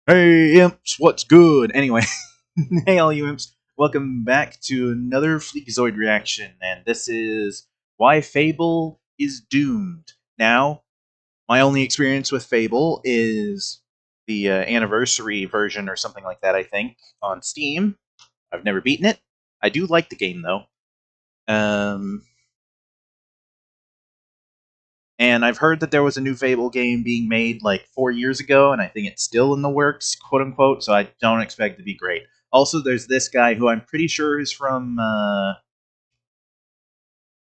Hey imps, what's good? Anyway, hey all you imps, welcome back to another Fleekazoid reaction, and this is why Fable is doomed. Now, my only experience with Fable is the anniversary version or something like that, I think, on Steam. I've never beaten it. I do like the game though. Um, and I've heard that there was a new Fable game being made like 4 years ago, and I think it's still in the works, quote unquote, so I don't expect it to be great. Also, there's this guy who I'm pretty sure is from,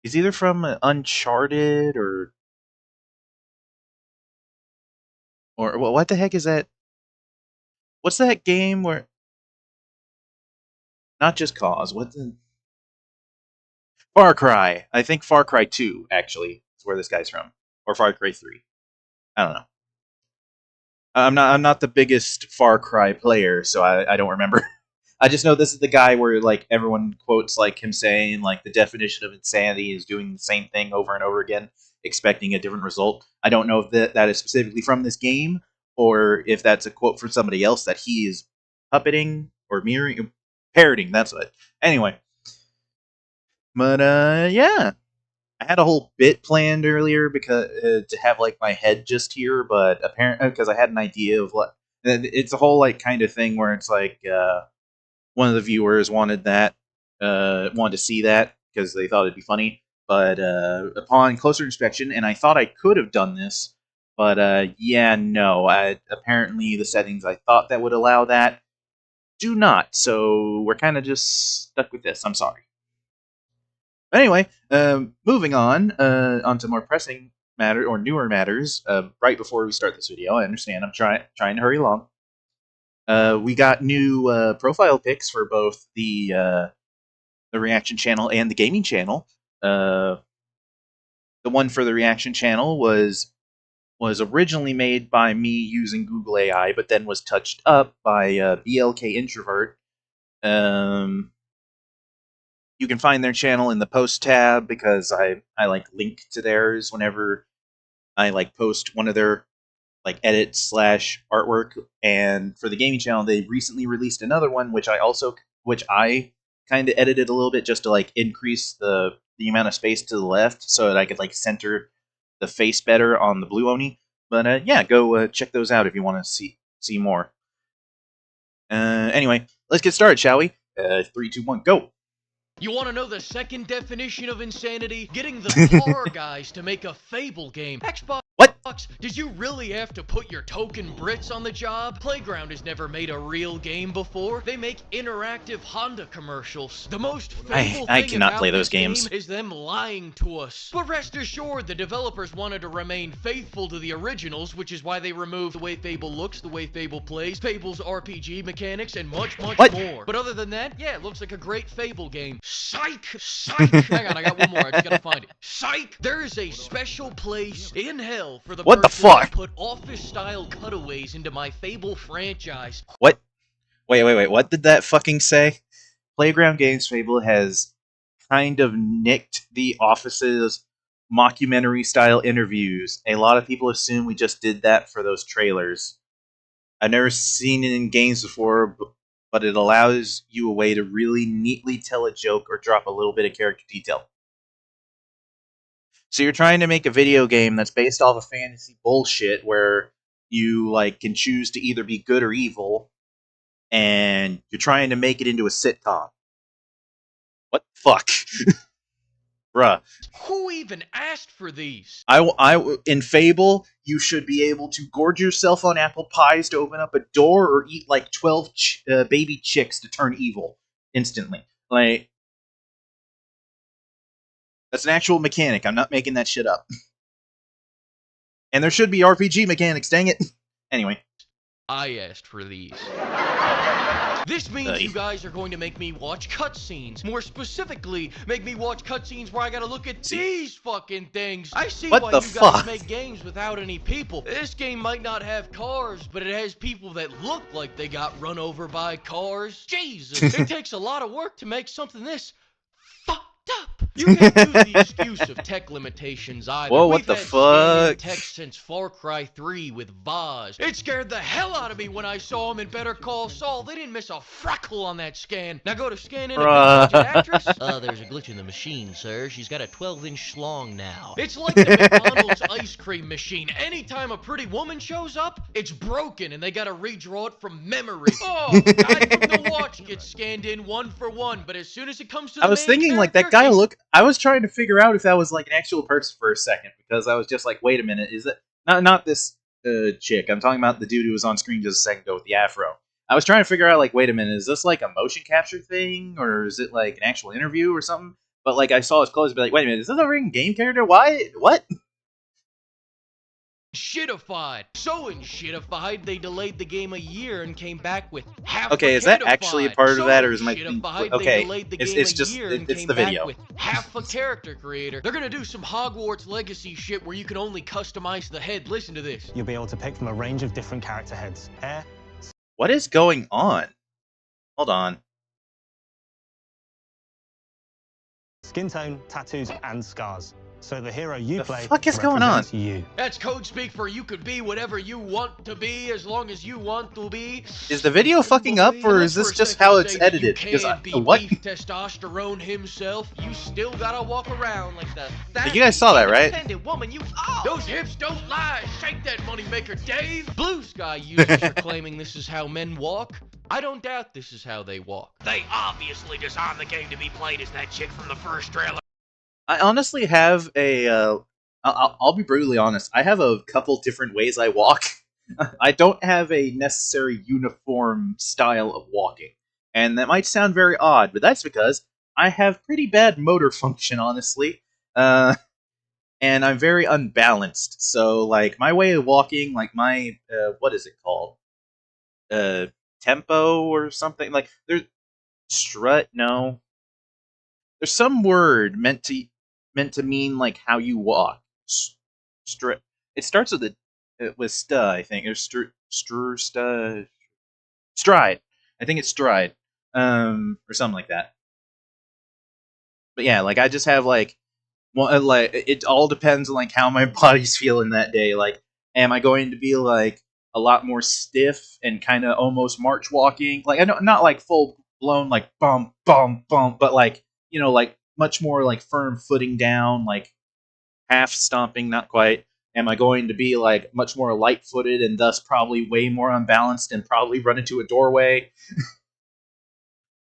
he's either from Uncharted or well, what the heck is that? What's that game where, not just Cause, what the, Far Cry. I think Far Cry 2, actually, is where this guy's from. Or Far Cry 3. I don't know. I'm not the biggest Far Cry player, so I don't remember. I just know this is the guy where like everyone quotes like him saying like the definition of insanity is doing the same thing over and over again, expecting a different result. I don't know if that is specifically from this game or if that's a quote from somebody else that he is puppeting or mirroring, parroting. That's what. Anyway, but yeah, I had a whole bit planned earlier because to have like my head just here, but apparently because I had an idea of what it's a whole like kind of thing where it's like one of the viewers wanted to see that because they thought it'd be funny. But upon closer inspection, and I thought I could have done this, but yeah, no. Apparently, the settings I thought that would allow that do not. So we're kind of just stuck with this. I'm sorry. But anyway, moving on to more pressing matter or newer matters. Right before we start this video, I understand I'm trying to hurry along. We got new profile pics for both the reaction channel and the gaming channel. Uh, the one for the reaction channel was originally made by me using Google AI, but then was touched up by BLK Introvert. You can find their channel in the post tab because I like link to theirs whenever I like post one of their like edits slash artwork. And for the gaming channel, they recently released another one, which I kind of edited a little bit just to like increase the amount of space to the left so that I could like center the face better on the blue Oni. But yeah, go check those out if you want to see more. Anyway, let's get started, shall we? 3, 2, 1, go. You want to know the second definition of insanity? Getting the car guys to make a Fable game. Xbox, What? did you really have to put your token Brits on the job? Playground has never made a real game before. They make interactive Honda commercials. The most Fable I thing cannot about play those this games. game is them lying to us. But rest assured, the developers wanted to remain faithful to the originals, which is why they removed the way Fable looks, the way Fable plays, Fable's RPG mechanics, and much What? more. But other than that, yeah, it looks like a great Fable game. Psych! Psych! Hang on, I got one more. I just gotta find it. Psych! There is a special place in hell for the What the person that fuck? put office-style cutaways into my Fable franchise. What? Wait. What did that fucking say? Playground Games Fable has kind of nicked the Office's mockumentary style interviews. A lot of people assume we just did that for those trailers. I've never seen it in games before, but it allows you a way to really neatly tell a joke or drop a little bit of character detail. So you're trying to make a video game that's based off of fantasy bullshit where you like can choose to either be good or evil, and you're trying to make it into a sitcom. What the fuck? Bruh. Who even asked for these? In Fable, you should be able to gorge yourself on apple pies to open up a door, or eat like 12 baby chicks to turn evil instantly. Like, that's an actual mechanic. I'm not making that shit up. And there should be RPG mechanics. Dang it. Anyway. I asked for these. This means you guys are going to make me watch cutscenes. More specifically, make me watch cutscenes where I gotta look at these fucking things. I see What why the you fuck? guys make games without any people. This game might not have cars, but it has people that look like they got run over by cars. Jesus, it takes a lot of work to make something this up. You can't use the excuse of tech limitations either. Whoa, what We've the had scan-in fuck? text since Far Cry 3 with Vaz. It scared the hell out of me when I saw him in Better Call Saul. They didn't miss a freckle on that scan. Now go to scan in a big-budget actress. There's a glitch in the machine, sir. She's got a 12-inch schlong now. It's like the McDonald's ice cream machine. Anytime a pretty woman shows up, it's broken and they gotta redraw it from memory. Oh, guy from the watch gets scanned in one for one, but as soon as it comes to the I was main thinking, like, that character, guy I was trying to figure out if that was, like, an actual person for a second, because I was just like, wait a minute, is it... Not this chick, I'm talking about the dude who was on screen just a second ago with the afro. I was trying to figure out, like, wait a minute, is this, like, a motion capture thing, or is it, like, an actual interview or something? But, like, I saw his clothes and be like, wait a minute, is this a freaking game character? Why? What? shitified. So shitified, they delayed the game a year and came back with half. Okay, is that actually a part of that, or is my thing... Okay, it's just... It's the video. With half a character creator. They're gonna do some Hogwarts Legacy shit where you can only customize the head. Listen to this. You'll be able to pick from a range of different character heads. Hair. What is going on? Hold on. Skin tone, tattoos, and scars. So the hero you play The fuck is going on? You. That's code speak for you could be whatever you want to be as long as you want to be. Is the video fucking up, or is this just how it's edited? Because what? Beef testosterone himself. You still gotta walk around like the. You guys saw that, right? Woman, those hips don't lie. Shake that moneymaker, Dave. Blue Sky users are claiming this is how men walk. I don't doubt this is how they walk. They obviously designed the game to be played as that chick from the first trailer. I honestly have a... I'll be brutally honest. I have a couple different ways I walk. I don't have a necessary uniform style of walking. And that might sound very odd, but that's because I have pretty bad motor function, honestly. And I'm very unbalanced. So, like, my way of walking, like my... what is it called? Tempo or something? Like, there's... Strut? No. There's some word meant to mean, like, how you walk. It starts with stu, I think. Or stride. I think it's stride. Or something like that. But yeah, like, I just have, like, like, it all depends on, like, how my body's feeling that day. Like, am I going to be, like, a lot more stiff and kind of almost march walking? Like, I know, not, like, full blown, like, bump, bump, bump, but, like, you know, like, much more, like, firm footing down, like, half stomping, not quite. Am I going to be, like, much more light-footed and thus probably way more unbalanced and probably run into a doorway?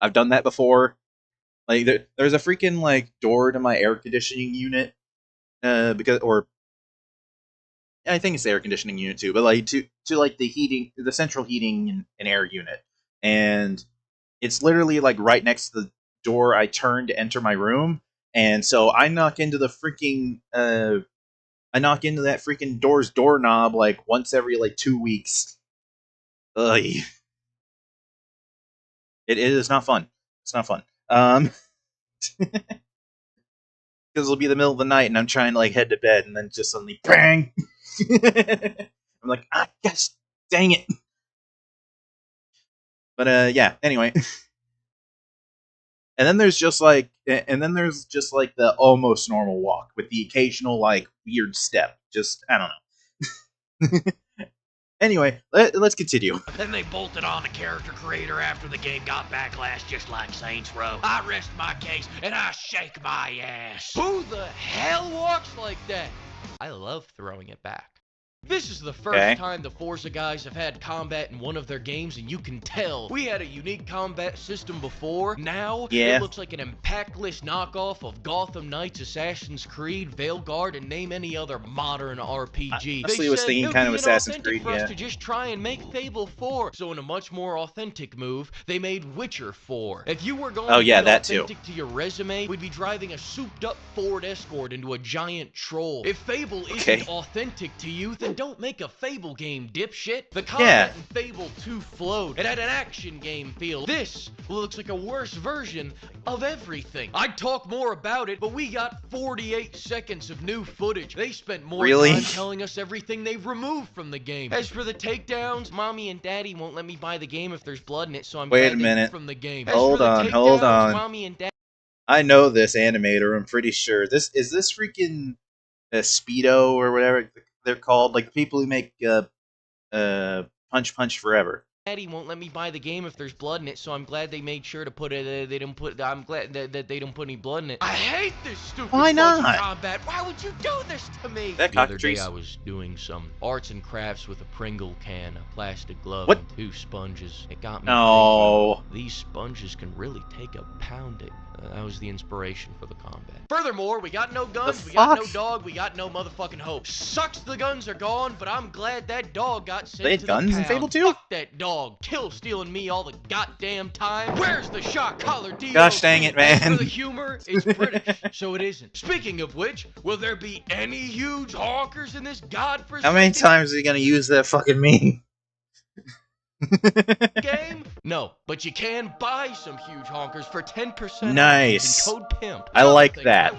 I've done that before. Like, there's a freaking, like, door to my air conditioning unit, I think it's the air conditioning unit too, but, like, to like, the central heating and air unit. And it's literally, like, right next to the door I turn to enter my room, and so I knock into that freaking door's doorknob, like, once every, like, 2 weeks. Ugh. It is not fun. It's not fun. Because it'll be the middle of the night and I'm trying to, like, head to bed, and then just suddenly bang. I'm like, gosh, dang it. But yeah, anyway. And then there's just like the almost normal walk with the occasional, like, weird step. Just, I don't know. Anyway, let's continue. Then they bolted on the character creator after the game got backlash, just like Saints Row. I rest my case and I shake my ass. Who the hell walks like that? I love throwing it back. This is the first time the Forza guys have had combat in one of their games, and you can tell. We had a unique combat system before. Now, it looks like an impactless knockoff of Gotham Knights, Assassin's Creed, Veilguard, and name any other modern RPG. Honestly, I was thinking kind of Assassin's Creed, for us to just try and make Fable 4. So in a much more authentic move, they made Witcher 4. If you were going to be authentic to your resume, we'd be driving a souped-up Ford Escort into a giant troll. If Fable isn't authentic to you, then don't make a Fable game, dipshit. The combat in Fable 2 flowed. It had an action game feel. This looks like a worse version of everything. I'd talk more about it, but we got 48 seconds of new footage. They spent more time telling us everything they've removed from the game. As for the takedowns, mommy and daddy won't let me buy the game if there's blood in it, so I'm banning it from the game. Hold on. Mommy and daddy I know this animator. I'm pretty sure this freaking Speedo or whatever they're called, like the people who make Punch Punch Forever. Daddy won't let me buy the game if there's blood in it, so I'm glad they made sure to put it. They didn't put. I'm glad that they don't put any blood in it. I hate this stupid fucking combat. Why would you do this to me? That the other day I was doing some arts and crafts with a Pringle can, a plastic glove, and 2 sponges. It got me thinking, these sponges can really take a pounding. That was the inspiration for the combat. Furthermore, we got no guns, we got no dog, we got no motherfucking hope. Sucks the guns are gone, but I'm glad that dog got sent to the pound. They had guns in Fable 2? Fuck that dog. Kill stealing me all the goddamn time. Where's the shot collar deal? Gosh dang it, man. For the humor, it's British, so it isn't. Speaking of which, will there be any huge honkers in this godforsaken... How many times are you gonna use that fucking meme? game? No, but you can buy some huge honkers for 10%. Nice. Using code PIMP. I like that.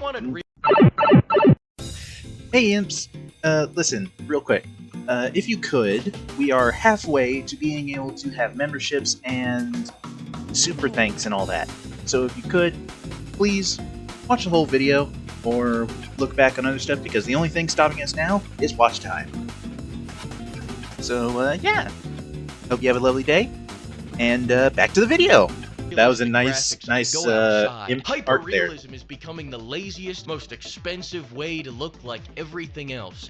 Hey imps, listen, real quick. If you could, we are halfway to being able to have memberships and super thanks and all that. So if you could, please watch the whole video or look back on other stuff, because the only thing stopping us now is watch time. So yeah. Hope you have a lovely day, and back to the video. That was a nice imp art there. Hyperrealism is becoming the laziest, most expensive way to look like everything else.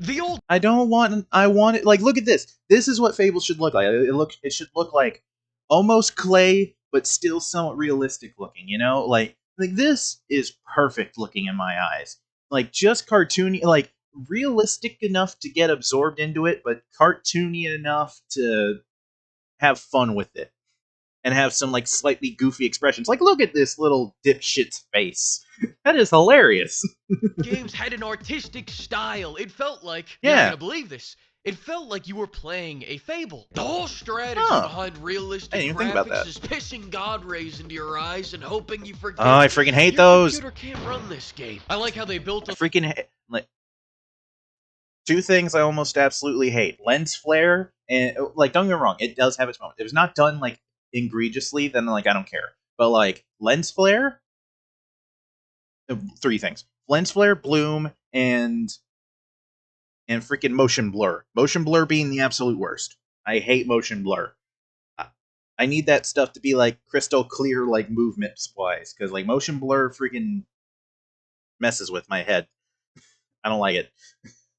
I want it, like, look at this. This is what Fable should look like. It should look like almost clay, but still somewhat realistic looking, you know? Like this is perfect looking in my eyes. Like, just cartoony, like, realistic enough to get absorbed into it, but cartoony enough to have fun with it and have some like slightly goofy expressions. Like, look at this little dipshit's face. That is hilarious. Games had an artistic style. It felt like, you're not gonna believe this, it felt like you were playing a Fable. The whole strategy behind realistic graphics is pissing God rays into your eyes and hoping you forget. Oh, I freaking hate those. Your computer can't run this game. I like how they built a two things I almost absolutely hate: lens flare, and like, don't get me wrong, it does have its moment. If it's not done like egregiously, then like I don't care. But like lens flare, 3 things: lens flare, bloom, and freaking motion blur. Motion blur being the absolute worst. I hate motion blur. I need that stuff to be like crystal clear, like movement wise, because like motion blur freaking messes with my head. I don't like it.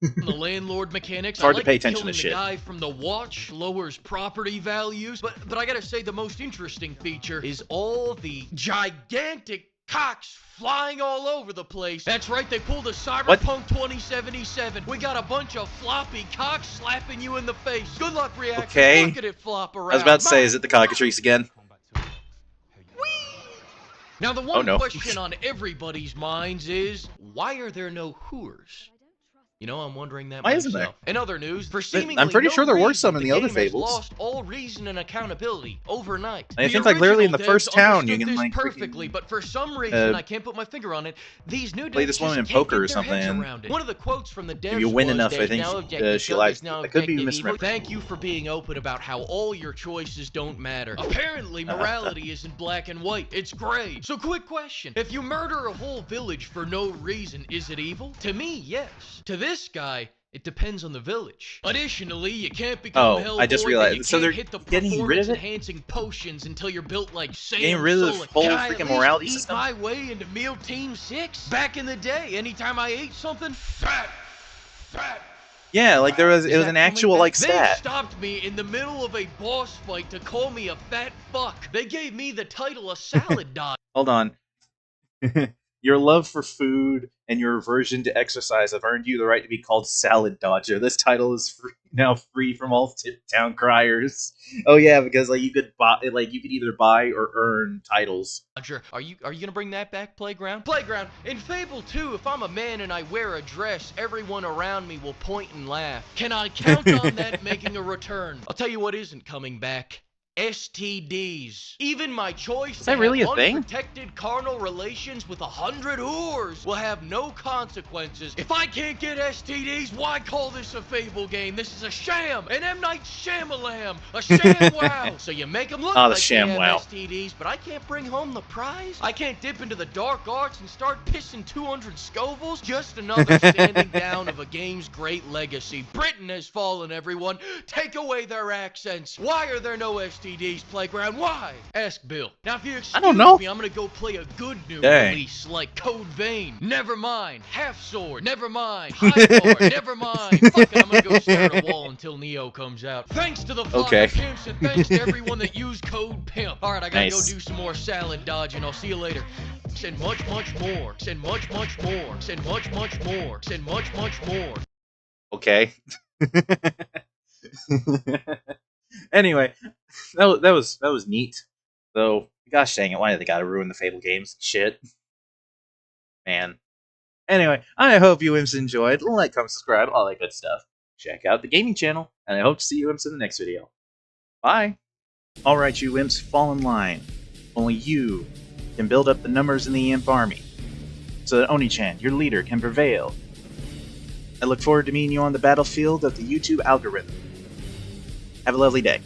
The landlord mechanics. It's hard to pay attention to shit. The guy from the watch lowers property values, but I gotta say the most interesting feature is all the gigantic cocks flying all over the place. That's right, they pulled a Cyberpunk 2077. We got a bunch of floppy cocks slapping you in the face. Good luck, Reacts. Okay. Look at it flop around. I was about to say, is it the cockatrice again? Now the one question on everybody's minds is, why are there no Hooers? You know, I'm wondering that myself. Isn't there? In other news, for seemingly I'm pretty sure there were reason, some in the other Fables. Lost all reason and accountability overnight. I think like literally in the first town you can like perfectly, but for some reason I can't put my finger on it. These new play this woman in poker or something. One of the quotes from the devs if you win enough, I think she likes. I could be misremembering. Thank you for being open about how all your choices don't matter. Apparently, morality isn't black and white; it's gray. So, quick question: if you murder a whole village for no reason, is it evil? To me, yes. To this guy, it depends on the village. Additionally, you can't become Hellboy. I just realized. So they're hit the getting rid of it? Enhancing potions until you're built like Sam Getting rid of the whole freaking morality system? Can I eat my way into Meal Team 6? Back in the day, anytime I ate something, fat. Yeah, like it was an actual like stat. They stopped me in the middle of a boss fight to call me a fat fuck. They gave me the title of Salad Dog. Hold on. Your love for food and your aversion to exercise have earned you the right to be called Salad Dodger. This title is now free from all town criers. Oh yeah, because like you could buy, like you could either buy or earn titles. Dodger, are you gonna bring that back, Playground? Playground, in Fable 2, if I'm a man and I wear a dress, everyone around me will point and laugh. Can I count on that making a return? I'll tell you what isn't coming back. STDs. Even my choice Is that really a thing? unprotected carnal relations with 100 whores will have no consequences. If I can't get STDs, why call this a Fable game? This is a sham, an M. Night Shyamalan, a sham wow. So you make them look like they have STDs, but I can't bring home the prize? I can't dip into the dark arts and start pissing 200 Scovilles? Just another standing down of a game's great legacy. Britain has fallen, everyone. Take away their accents. Why are there no STDs? Playground, why? Ask Bill. Now, if you excuse me, I'm gonna go play a good new release like Code Vein. Never mind. Half Sword. Never mind. High Bar. Never mind. Fuck it, I'm gonna go stare at a wall until Neo comes out. Thanks to the flock of pimps and thanks to everyone that used Code Pimp. Alright, I gotta go do some more salad dodging. I'll see you later. Send much, much more. Send much, much more. Send much, much more. Send much, much more. Okay. Anyway, that was neat. Though, gosh dang it, why did they gotta ruin the Fable games? Shit. Man. Anyway, I hope you imps enjoyed. Like, comment, subscribe, all that good stuff. Check out the gaming channel, and I hope to see you imps in the next video. Bye! Alright, you imps, fall in line. Only you can build up the numbers in the imp army, so that Oni-Chan, your leader, can prevail. I look forward to meeting you on the battlefield of the YouTube algorithm. Have a lovely day.